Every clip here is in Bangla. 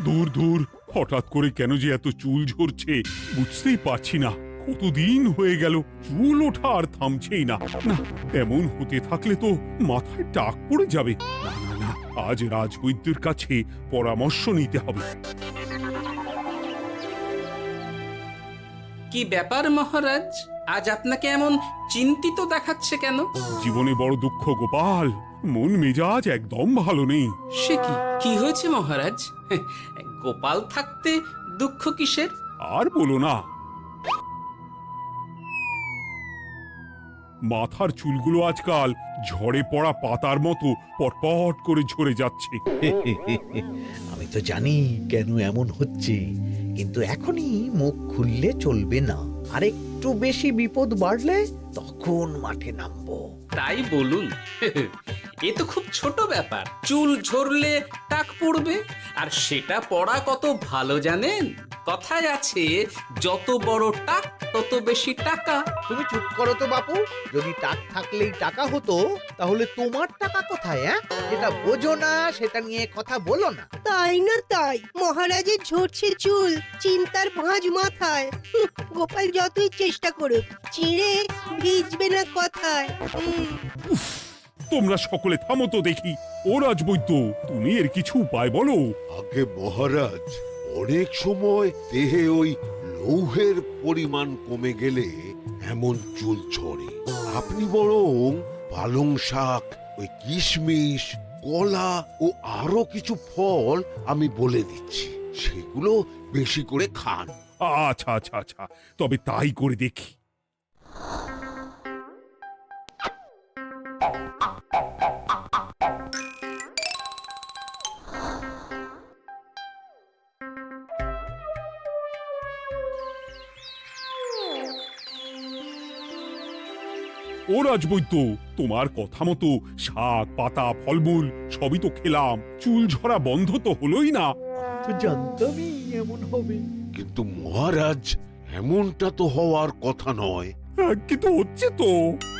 দূর দূর, হঠাৎ করে কেন যে এত চুল ঝরছে বুঝতেই পারছি না। কতদিন হয়ে গেল চুল ওঠা আর থামছেই না। না, এমন হতে থাকলে তো মাথায় টাক পড়ে যাবে। না না না, আজ রাজবৈদ্যের কাছে পরামর্শ নিতে হবে। কি ব্যাপার মহারাজ, আজ আপনাকে এমন চিন্তিত দেখাচ্ছে কেন? জীবনে বড় দুঃখ গোপাল, মন মেজাজ একদম ভালো নেই। সে কি, কি হয়েছে মহারাজ? গোপাল থাকতে দুঃখ কিসের? আর বলো না, মাথার চুলগুলো আজকাল ঝড়ে পড়া পাতার মতো পটপট করে ঝরে যাচ্ছে। আমি তো জানি কেন এমন হচ্ছে, কিন্তু এখনই মুখ খুললে চলবে না। আর একটু বেশি বিপদ বাড়লে তখন মাঠে নামবো। তাই বলুন। এ তো খুব ছোট ব্যাপার, চুল ঝরলে টাক পড়বে, আর সেটা পড়া কত ভালো জানেন? কথায় আছে, যত বড় টাক তত বেশি টাকা। তুমি চুপ করো তো বাপু। যদি টাক থাকলেই টাকা হতো, তাহলে তোমার টাকা কোথায়? যেটা বোঝো না সেটা নিয়ে কথা বলো না। তাই না তাই, মহারাজের ঝরছে চুল, চিন্তার ভাঁজ মাথায়। গোপাল যতই চেষ্টা করুক, চিড়ে ভিজবে না কথায়। তোমরা সকলে থামো তো দেখি। ও রাজবৈদ্য, তুমি এর কিছু উপায় বলো। আগে মহারাজ, অনেক সময় দেহে ওই লৌহের পরিমাণ কমে গেলে এমন চুল ঝরে। আপনি বরং পালং শাক, ওই কিশমিশ, কলা ও আরো কিছু ফল আমি বলে দিচ্ছি, সেগুলো বেশি করে খান। আচ্ছা আচ্ছা আচ্ছা, তবে তাই করে দেখি। ও রাজবৈদ্য, তোমার কথা মতো শাক পাতা ফলমূল সবই তো খেলাম, চুল ঝরা বন্ধ তো হলোই না। তো জানতামই এমন হবে। কিন্তু মহারাজ, এমনটা তো হওয়ার কথা নয়। কিন্তু হচ্ছে তো।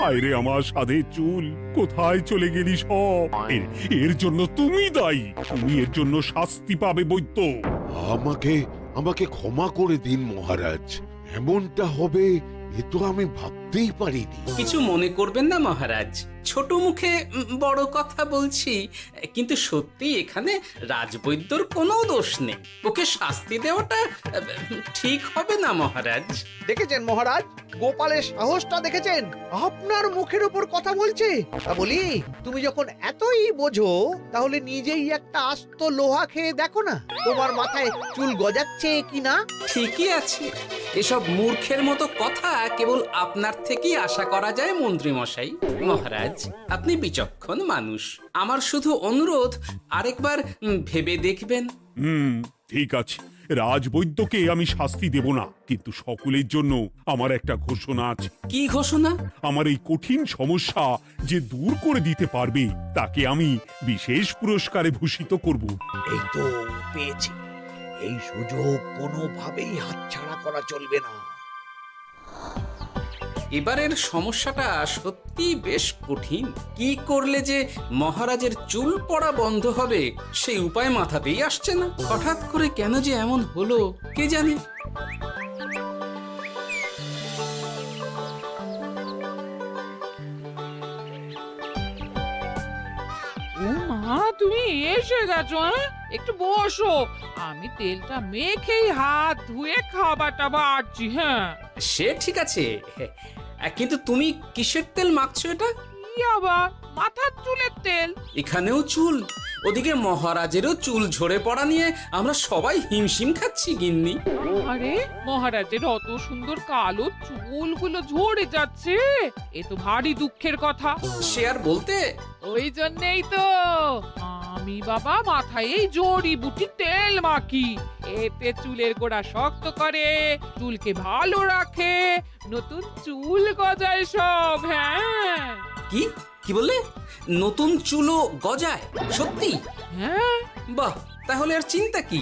আরে আমার সাধে চুল, কোথায় চলে গেলি সব? এর জন্য তুমি দায়ী। তুমি এর জন্য শাস্তি পাবে বৈদ্য। আমাকে আমাকে ক্ষমা করে দিন মহারাজ, এমনটা হবে এ তো আমি ভাবতেই পারিনি। কিছু মনে করবেন না মহারাজ, ছোট মুখে বড় কথা বলছি, কিন্তু সত্যি এখানে রাজবৈদ্যর কোনো দোষ নেই। ওকে শাস্তি দেওয়াটা ঠিক হবে না মহারাজ। দেখেছেন মহারাজ, গোপালের সাহসটা দেখেছেন? আপনার মুখের উপর কথা বলছে। তা বলি, তুমি যখন এতই বোঝো, তাহলে নিজেই একটা আস্ত লোহা খেয়ে দেখো না, তোমার মাথায় চুল গজাচ্ছে কিনা। ঠিকই আছে, এসব মূর্খের মতো কথা কেবল আপনার থেকেই আশা করা যায় মন্ত্রী মশাই। মহারাজ, আপনি বিচক্ষণ মানুষ, আমার শুধু অনুরোধ, আরেকবার ভেবে দেখবেন। ঠিক আছে, রাজবৈদ্যকে আমি শাস্তি দেব না, কিন্তু সকলের জন্য আমার একটা ঘোষণা আছে। কি ঘোষণা? আমার এই কঠিন সমস্যা যে দূর করে দিতে পারবে, তাকে আমি বিশেষ পুরস্কারে ভূষিত করব। এই তো পেয়েছি, এই সুযোগ কোনোভাবেই হাতছাড়া করা চলবে না। এবারের সমস্যাটা সত্যি বেশ কঠিন। কি করলে যে মহারাজের চুল পড়া বন্ধ হবে সেই উপায় মাথাতেই আসছে না। হঠাৎ করে কেন যে এমন হলো কে জানে। ও মা, তুমি এসে গেছো? একটু বসো, আমি তেলটা মেখেই হাত ধুয়ে খাবারটা বাড়ছি। হ্যাঁ, সে ঠিক আছে, কিন্তু তুমি কিসের তেল মাখছো এটা? কি আবার মাথার চুলের তেল? এখানেও চুল, ওদিকে মহারাজেরও চুল ঝরে পড়া নিয়ে আমরা সবাই হিমশিম খাচ্ছি গিন্নি। আরে, মহারাজের অত সুন্দর কালো চুলগুলো ঝরে যাচ্ছে, এ তো ভারী দুঃখের কথা। সে আর বলতে, ওই জন্যই তো আমি বাবা মাথায় এই জড়িবুটি তেল মাখি। এতে চুলের গোড়া শক্ত করে, চুলকে ভালো রাখে, নতুন চুল গজায় সব। হ্যাঁ। কি কি বললে? নতুন চুলও গজায়? সত্যি? হ্যাঁ। বাহ, তাহলে আর চিন্তা কি?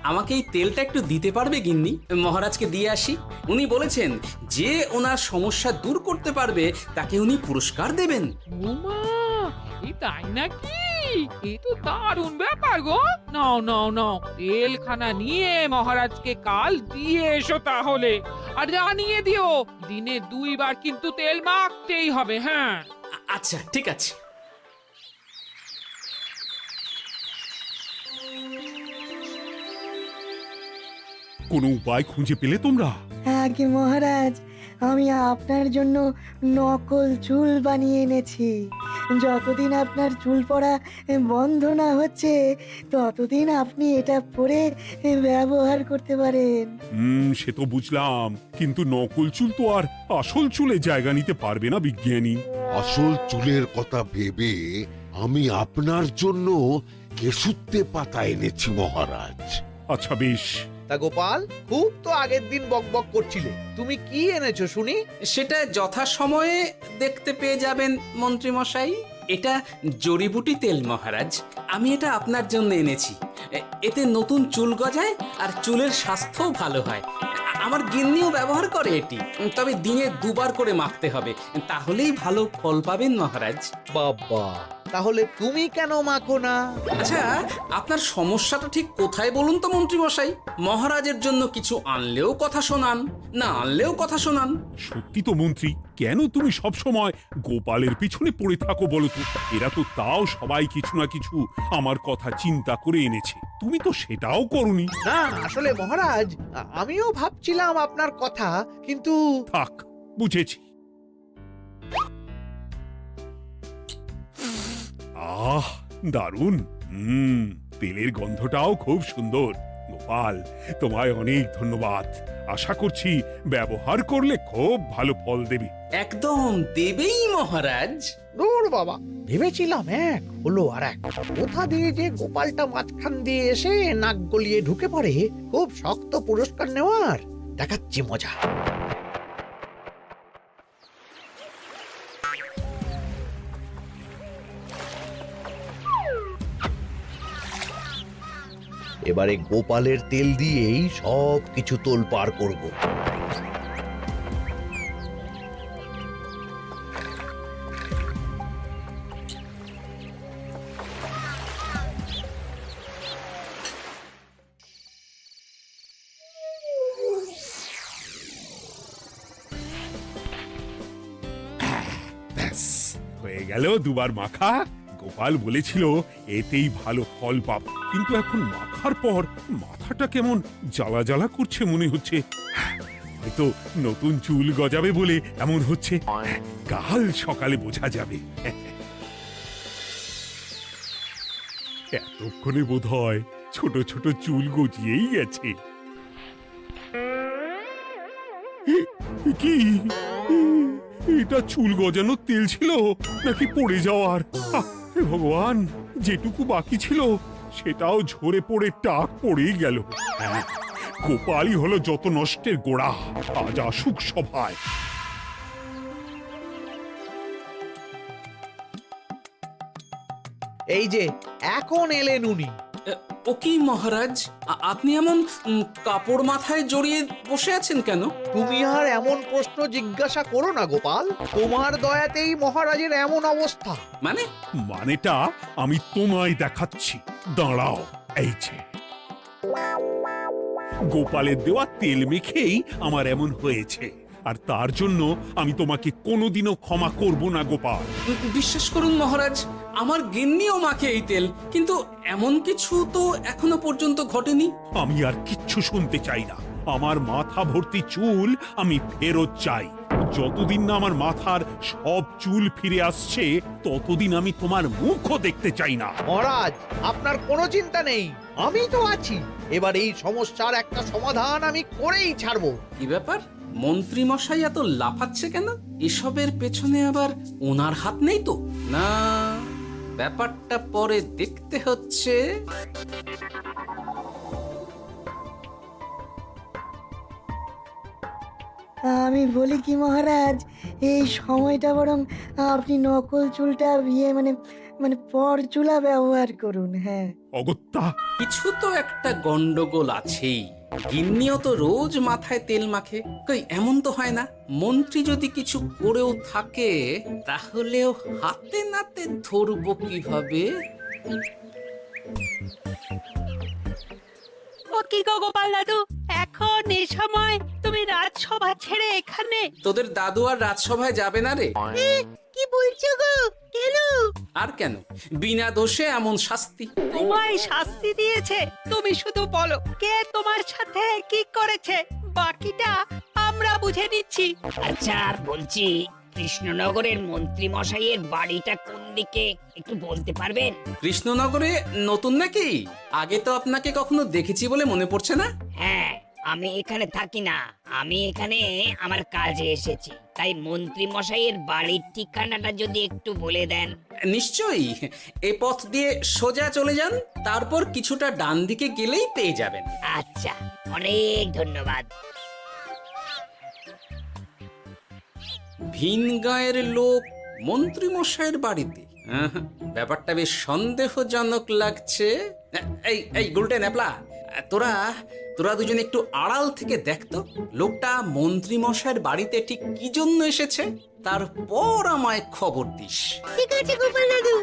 আমাকে এই তেলটা একটু দিতে পারবে গিন্নি? মহারাজকে দিয়ে আসি। উনি বলেছেন যে ওনার সমস্যা দূর করতে পারবে তাকে উনি পুরস্কার দেবেন। উমা, এই তাই নাকি? এ তো দারুণ ব্যাপার গো। নাও নাও নাও, তেলখানা নিয়ে মহারাজকে কাল দিয়ে এসো তাহলে। আর জানিয়ে দিও, দিনে 2 বার কিন্তু তেল মাখতেই হবে। হ্যাঁ, আচ্ছা ঠিক আছে। কোনো উপায় খুঁজে পেলে তোমরা? আগে মহারাজ, আমি আপনার জন্য নকল চুল বানিয়ে এনেছি। যতদিন আপনার চুল পড়া বন্ধ না হচ্ছে ততদিন আপনি এটা পরে ব্যবহার করতে পারেন। সে তো বুঝলাম, কিন্তু নকল চুল তো আর আসল চুলে জায়গা নিতে পারবে না বিজ্ঞানী। আসল চুলের কথা ভেবে আমি আপনার জন্য কেশুত্তে পাতা এনেছি মহারাজ। আচ্ছা বেশ। তা গোপাল, খুব তো আগের দিন বকবক করছিলে, তুমি কি এনেছো শুনি? সেটা যথাসময়ে দেখতে পেয়ে যাবেন মন্ত্রী মশাই। এটা জড়িবুটি তেল মহারাজ। আমি এটা আপনার জন্য এনেছি। এতে নতুন চুল গজায় আর চুলের স্বাস্থ্যও ভালো হয়। আমার গিন্নিও ব্যবহার করে এটি, তবে দিনে 2 বার করে মাখতে হবে, তাহলেই ভালো ফল পাবেন মহারাজ। বাবা, তাহলে তুমি কেন মাখো না? আচ্ছা, আপনার সমস্যাটা ঠিক কোথায় বলুন তো মন্ত্রী মশাই? মহারাজের জন্য কিছু আনলেও কথা শোনান, না আনলেও কথা শোনান। সত্যি তো মন্ত্রী, কেন তুমি সব সময় গোপালের পিছনে পড়ে থাকো বলো তো? এরা তো তাও সবাই কিছু না কিছু আমার কথা চিন্তা করে এনেছে, তুমি তো সেটাও করনি। না আসলে মহারাজ, আমিও ভাবছিলাম আপনার কথা, কিন্তু থাক, বুঝেছি। আহ, দারুণ। তেলের গন্ধটাও খুব সুন্দর। গোপাল, তোমায় অনেক ধন্যবাদ। আশা করছি ব্যবহার করলে খুব ভালো ফল দেবে। একদম দেবেই মহারাজ। দূর বাবা, ভেবেছিলাম এক হলো আর এক। কোথা দিয়ে যে গোপালটা মাঝখান দিয়ে এসে নাক গলিয়ে ঢুকে পড়ে, খুব শক্ত পুরস্কার নেওয়ার। দেখাচ্ছি মজা। এবারে গোপালের তেল দিয়েই সব কিছু তোলপাড় করব। ব্যাস, হয়ে গেল 2 বার মাখা। গোপাল বলেছিল এতেই ভালো ফল পাবো, কিন্তু এখন মাখার পর মাথাটা কেমন জ্বালা জ্বালা করছে মনে হচ্ছে। হয়তো নতুন চুল গজাবে বলে এমন হচ্ছে। কাল সকালে বোঝা যাবে। এতক্ষণে বোধ হয় ছোট ছোট চুল গজিয়েই গেছে। কি এটা চুল গজানোর তেল ছিল নাকি পড়ে যাওয়ার? হে ভগবান, যেটুকু বাকি ছিল সেটাও ঝরে পড়ে টাক পড়েই গেল। হ্যাঁ, গোপালই হলো যত নষ্টের গোড়া। আজ আসুক সভায়। এই যে এখন এলেন উনি। ও কি মহারাজ, আপনি এমন কাপড় মাথায় জড়িয়ে বসে আছেন কেন? তুমি আর এমন প্রশ্ন জিজ্ঞাসা করো না গোপাল, তোমার দয়াতেই মহারাজের এমন অবস্থা। মানেটা আমি তোমায় দেখাচ্ছি, দাঁড়াও। এই যে গোপালের দেওয়া তেল মেখেই আমার এমন হয়েছে, আর তার জন্য আমি তোমাকে কোনোদিনও ক্ষমা করব না গোপাল। বিশ্বাস করুন মহারাজ, আমার গিন্নিও মাখে এই তেল, কিন্তু এমন কিছু তো এখনো পর্যন্ত ঘটেনি। আমি আর কিচ্ছু শুনতে চাই না। আমার মাথা ভর্তি চুল আমি ফেরত চাই। যতদিন না আমার মাথার সব চুল ফিরে আসছে ততদিন আমি তোমার মুখও দেখতে চাই না। মহারাজ, আপনার কোনো চিন্তা নেই, আমি তো আছি। এবার এই সমস্যার একটা সমাধান আমি করেই ছাড়বো। কি ব্যাপার, মন্ত্রী মশাই এত লাফাচ্ছে কেন? এসবের পেছনে আবার ওনার হাত নেই তো? না, ব্যাপারটা পরে দেখতে হচ্ছে। আমি বলি কি মহারাজ, এই সময়টা বরং আপনি নকল চুলটা মানে পরচুলা ব্যবহার করুন। হ্যাঁ, অগত্যা, কিছু তো একটা গন্ডগোল আছেই। গিন্নিও তো রোজ মাথায় তেল মাখে, কই এমন তো হয় না। মন্ত্রী যদি কিছু করেও থাকে তাহলেও হাতে নাতে ধরবো কিভাবে? ও কি গো গোপাল দাদু, এখন এই সময় তুমি রাজসভা ছেড়ে এখানে? তোদের দাদু আর রাজসভায় যাবে না রে? কি বলছো গো? কেন? আর কেন, বিনা দোষে এমন শাস্তি। তোমায় শাস্তি দিয়েছে, তুমি শুধু বলো কে তোমার সাথে কি করেছে, বাকিটা আমরা বুঝে নিচ্ছি। আচ্ছা বলছি, কৃষ্ণনগরের মন্ত্রী মশাইয়ের বাড়িটা কোন দিকে একটু বলতে পারবেন? কৃষ্ণনগরে নতুন নাকি? আগে তো আপনাকে কখনো দেখেছি বলে মনে পড়ছে না। হ্যাঁ, আমি এখানে থাকি না, আমি এখানে আমার কাজে এসেছি, তাই মন্ত্রী মশাইয়ের বাড়ির ঠিকানাটা যদি একটু বলে দেন। নিশ্চয়ই, এ পথ দিয়ে সোজা চলে যান, তারপর কিছুটা ডান দিকে গেলেই পেয়ে যাবেন। আচ্ছা, অনেক ধন্যবাদ। ভিন গাঁয়ের লোক মন্ত্রী মশাইয়ের বাড়িতে, ব্যাপারটা বেশ সন্দেহজনক লাগছে। এই এই গুলটে ন্যাপলা, তোরা তোরা দুজন একটু আড়াল থেকে দেখতো লোকটা মন্ত্রী মশাইয়ের বাড়িতে ঠিক কি জন্য এসেছে, তারপর আমায় খবর দিস। ঠিক আছে গোপাল দাদু।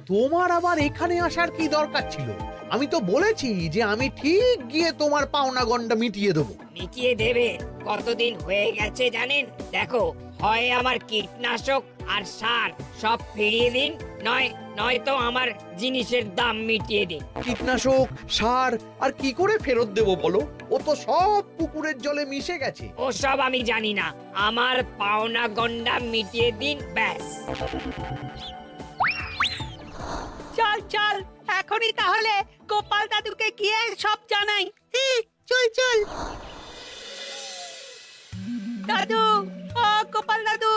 তোমার আবার এখানে আসার কি দরকার ছিল? আমি তো বলেছি যে আমি ঠিক গিয়ে তোমার পাওনা গন্ডা মিটিয়ে দেবো। মিটিয়ে দেবে? কতদিন হয়ে গেছে জানেন? দেখো, হয় আমার কীটনাশক আর সার সব ফিরিয়ে দিন, নয়তো আমার জিনিসের দাম মিটিয়ে দিন। কীটনাশক, সার আর কি করে ফেরত দেবো বলো? ও তো সব পুকুরের জলে মিশে গেছে। ওসব আমি জানি না, আমার পাওনা গন্ডা মিটিয়ে দিন, ব্যাস। চল চল, এখনই তাহলে গোপাল দাদুকে গিয়ে সব জানাই। চল চল। দাদু, ও গোপাল দাদু।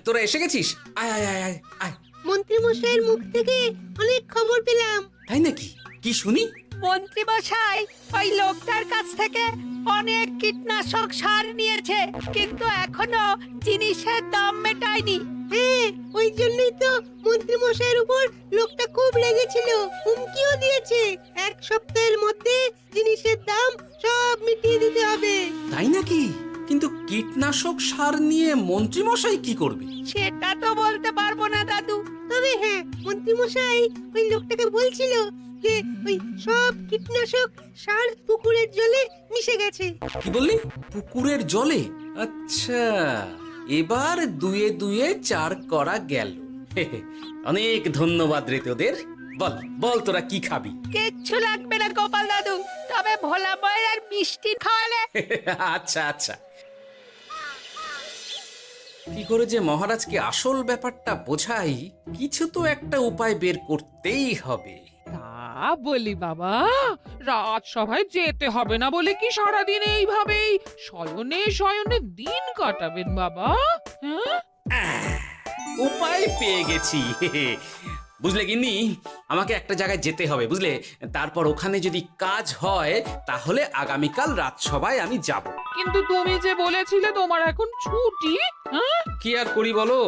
তোরা এসে গেছিস? আয় আয় আয় আয় আয়। মন্ত্রী মশাইয়ের মুখ থেকে অনেক খবর পেলাম। তাই নাকি? কি শুনি? মন্ত্রী মশাই ওই লোকটার কাছ থেকে অনেক কীটনাশক সার নিয়েছে, কিন্তু এখনো জিনিসের দাম মেটায়নি। হ্যাঁ, ওই জন্যই তো মন্ত্রী মশাইয়ের উপর লোকটা খুব রেগেছিল, হুমকিও দিয়েছে 1 সপ্তাহের মধ্যে জিনিসের দাম সব মিটিয়ে দিতে হবে। তাই নাকি? কিন্তু কীটনাশক সার নিয়ে মন্ত্রী মশাই কি করবে? সেটা তো বলতে পারবো না দাদু। তবে হ্যাঁ, মন্ত্রী মশাই ওই লোকটাকে বলছিল যে ওই সব কীটনাশক সার পুকুরের জলে মিশে গেছে। কি বললি? পুকুরের জলে? আচ্ছা, এবার দুয়ে দুয়ে 4 করা গেল। অনেক ধন্যবাদ রে তোদের। বল বল, তোরা কি খাবি? কিচ্ছু লাগবে না গোপাল দাদু, তবে ভোলা বয়ের আর মিষ্টি খাওয়ালে। আচ্ছা আচ্ছা। কি করে যে মহারাজকে আসল ব্যাপারটা বোঝাই, কিছু তো একটা উপায় বের করতেই হবে। তা বলি বাবা, রাজসভায় যেতে হবে না বলে কি সারাদিন এইভাবেই শয়নে শয়নে দিন কাটাবেন বাবা? হ্যাঁ, উপায় পেয়ে গেছি। বুঝলে গিন্নি, আমাকে একটা জায়গায় যেতে হবে, বুঝলে? তারপর ওখানে যদি কাজ হয় তাহলে আগামীকাল রাজসভায় আমি যাব। কিন্তু তুমি যে বলেছিলে তোমার এখন ছুটি। হ্যাঁ, কি আর করি বলো,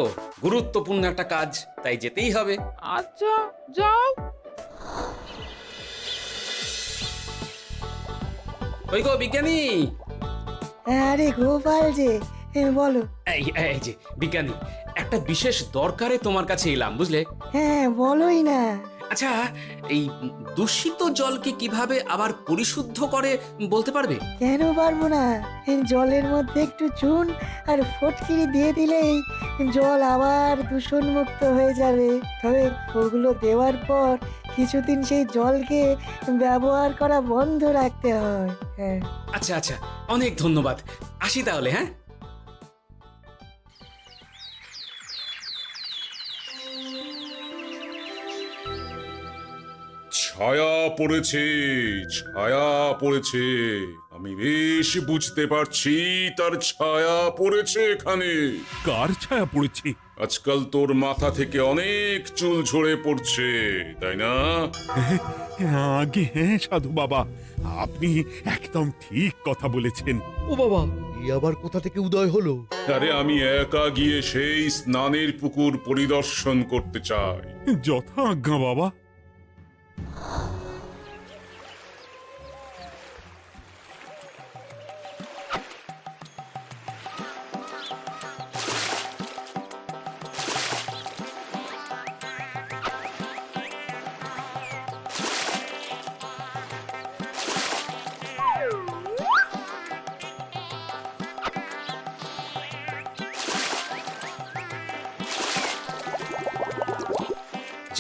গুরুত্বপূর্ণ একটা কাজ, তাই যেতেই হবে। আচ্ছা যাও। ওই গো বিজ্ঞানী, আরে গোপাল যে, বলো। এই যে বিজ্ঞানী, একটা বিশেষ দরকারে তোমার কাছে এলাম, বুঝলে? হ্যাঁ, বলোই না। আচ্ছা, এই দূষিত জলকে কিভাবে আবার পরিশুদ্ধ করে বলতে পারবে? কেন পারবো না? জলের মধ্যে একটু চুন আর ফটকিরি দিয়ে দিলেই জল আবার দূষণমুক্ত হয়ে যাবে। তবে ওগুলো দেওয়ার পর কিছুদিন সেই জলকে ব্যবহার করা বন্ধ রাখতে হয়। হ্যাঁ। আচ্ছা আচ্ছা, অনেক ধন্যবাদ, আসি তাহলে। হ্যাঁ, ছায়া পড়েছে, ছায়া পড়েছে, আমি বেশ বুঝতে পারছি তার ছায়া পড়েছে এখানে। কার ছায়া পড়েছে? আজকাল তোর মাথা থেকে অনেক চুল ঝরে পড়ছে, তাই না? আগে হ্যাঁ সাধু বাবা, আপনি একদম ঠিক কথা বলেছেন। ও বাবা, এ আবার কোথা থেকে উদয় হলো? আরে আমি একা গিয়ে সেই স্নানের পুকুর পরিদর্শন করতে চাই। যথা আজ্ঞা বাবা।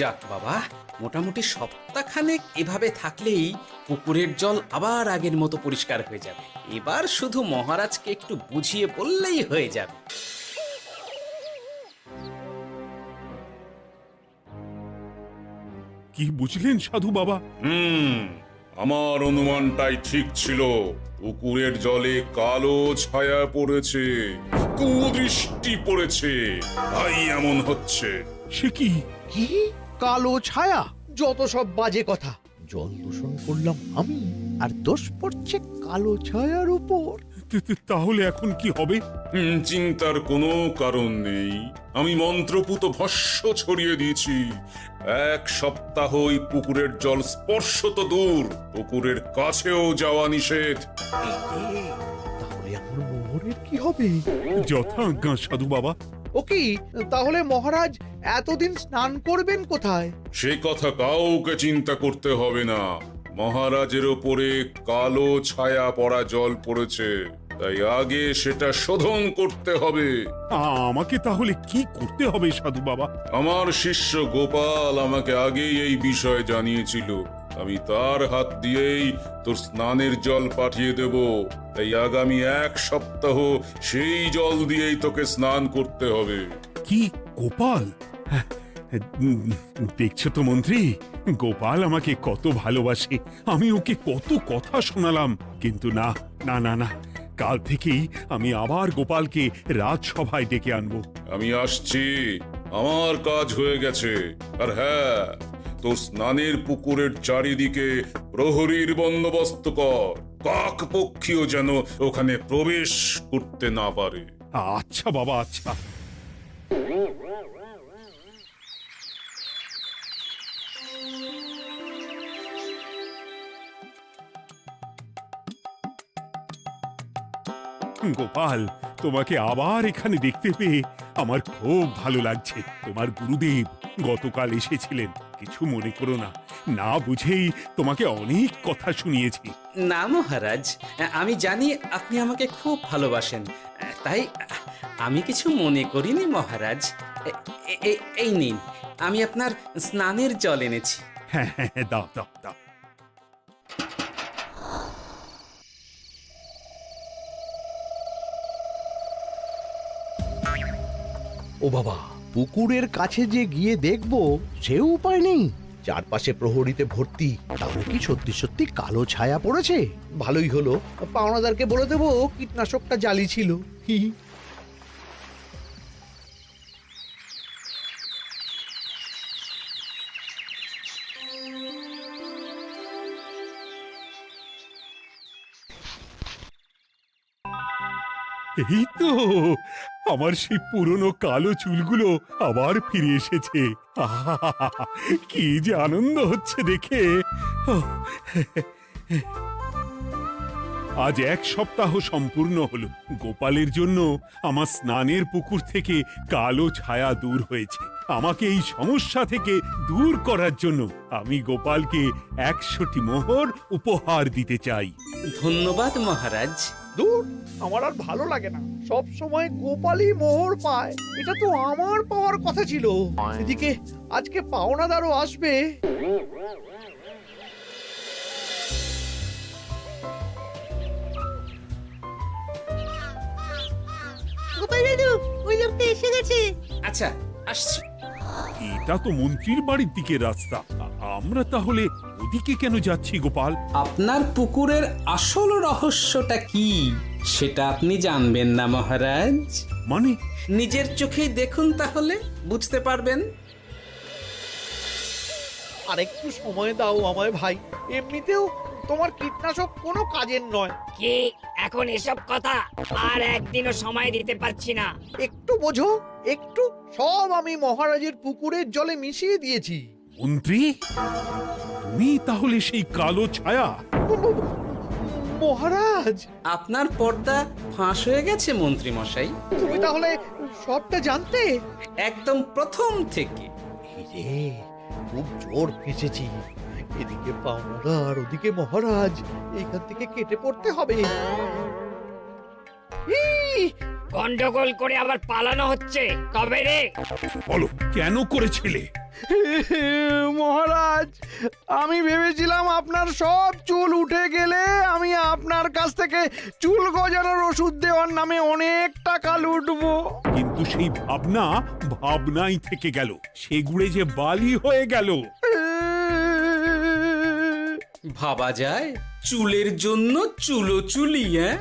যাক বাবা, মোটামুটি সপ্তাহখানেক এভাবে থাকলেই পুকুরের জল আবার আগের মতো পরিষ্কার হয়ে যাবে। এবার শুধু মহারাজকে একটু বুঝিয়ে বললেই হয়ে যাবে। কি বুঝলেন সাধু বাবা? আমার অনুমানটাই ঠিক ছিল। পুকুরের জলে কালো ছায়া পড়েছে, কুদৃষ্টি পড়েছে, তাই এমন হচ্ছে। সে কি? কি কালো ছায়া? যত সব বাজে কথা। জল দূষণ করলাম আমি, আর দোষ পড়ছে কালো ছায়ার উপর। তাহলে এখন কি হবে? চিন্তার কোনো কারণ নেই। আমি মন্ত্রপুত ভস্য ছড়িয়ে দিয়েছি। 1 সপ্তাহ ওই পুকুরের জল স্পর্শ তো দূর, পুকুরের কাছেও যাওয়া নিষেধ। তাহলে আমার মোহরের কি হবে? যথা আজ্ঞা সাধু বাবা। ও কি, তাহলে মহারাজ এতদিন স্নান করবেন কোথায়? সে কথা কাউকে চিন্তা করতে হবে না। মহারাজের ওপরে কালো ছায়া পড়া জল পড়েছে, তাই আগে সেটা শোধন করতে হবে। আমাকে তাহলে কি করতে হবে সাধু বাবা? আমার শিষ্য গোপাল আমাকে আগেই এই বিষয় জানিয়েছিল। আমি তার হাত দিয়েই তোর স্নানের জল পাঠিয়ে দেব। তাই আগামী 1 সপ্তাহ সেই জল দিয়েই তোকে স্নান করতে হবে। কি গোপাল? দেখছো তো মন্ত্রী, গোপাল আমাকে কত ভালোবাসে। আমি ওকে কত কথা শোনালাম, কিন্তু না না না না, কাল থেকেই আমি আবার গোপালকে রাজসভায় ডেকে আনবো। আমি আসছি, আমার কাজ হয়ে গেছে। আর হ্যাঁ, তোর স্নানের পুকুরের চারিদিকে প্রহরীর বন্দোবস্ত কর। কাক পক্ষীও যেন ওখানে প্রবেশ করতে না পারে। আচ্ছা বাবা, আচ্ছা। গোপাল, তোমাকে আবার এখানে দেখতে পেয়ে আমার খুব ভালো লাগছে। তোমার গুরুদেব গতকাল এসেছিলেন, কিছু মনে করো না। না বুঝেই তোমাকে অনেক কথা শুনিয়েছি। না মহারাজ, আমি জানি আপনি আমাকে খুব ভালোবাসেন, তাই আমি কিছু মনে করিনি মহারাজ। এই নিন, আমি আপনার স্নানের জল এনেছি। হ্যাঁ হ্যাঁ, দাও দাও দাও। ও বাবা, পুকুরের কাছে যে গিয়ে দেখবো সে উপায় নেই। চারপাশে প্রহরীতে ভর্তি। তাহলে কি সত্যি সত্যি কালো ছায়া পড়েছে? ভালোই হলো, পাওনাদারকে বলে দেবো কীটনাশকটা জালি ছিল। হি হি। এই তো আমার সেই পুরনো কালো চুলগুলো আবার ফিরে এসেছে। আহা, কি যে আনন্দ হচ্ছে দেখে। আজ 1 সপ্তাহ সম্পূর্ণ হলো। গোপালের জন্য আমার স্নানের পুকুর থেকে কালো ছায়া দূর হয়েছে। আমাকে এই সমস্যা থেকে দূর করার জন্য আমি গোপালকে 100টি মোহর উপহার দিতে চাই। ধন্যবাদ মহারাজ। দূর, আমার আর ভালো লাগে না। সব সময় গোপালই মোহর পায়, এটা তো আমার পাওয়ার কথা ছিল। এদিকে আজকে পাওনাদারও আসবে। গোপাল দাদু, ওই লোকটা এসে গেছে। আচ্ছা, আসছি। এটা তো মন্ত্রীর বাড়ির দিকে রাস্তা। আমরা তাহলে ওদিকে কেন যাচ্ছি গোপাল? আপনার পুকুরের আসল রহস্যটা কি সেটা আপনি জানবেন না মহারাজ? মানে? নিজের চোখেই দেখুন, তাহলে বুঝতে পারবেন। আর একটু সময় দাও আমায় ভাই। এমনিতেও তোমার কীটনাশক কোনো কাজের নয়। কি এখন এসব কথা? আর একদিনও সময় দিতে পারছি না। একটু বোঝো, একটু। সব আমি মহারাজের পুকুরের জলে মিশিয়ে দিয়েছি। মন্ত্রী, তুমি তাহলে সেই কালো ছায়া? মহারাজ, আপনার পর্দা ফাঁস হয়ে গেছে মন্ত্রী মশাই। তুমি তাহলে সবটা জানতে? একদম প্রথম থেকে। রে, খুব জোর ফেঁসেছি। এদিকে পাওনাদার, ওদিকে মহারাজ, এইখান থেকে কেটে পড়তে হবে। ই! গন্ডগোল করে আবার পালানো হচ্ছে কবে রে? বলো, কেন করেছিলে? মহারাজ, আমি ভেবেছিলাম আপনার সব চুল উঠে গেলে আমি আপনার কাছ থেকে চুল গজানোর ওষুধ দেওয়ার নামে অনেক টাকা লুটবো। কিন্তু সেই ভাবনা ভাবনাই থেকে গেল, সেগুড়ে যে বালি হয়ে গেল। ভাবা যায় চুলের জন্য চুলো চুলি, হ্যাঁ?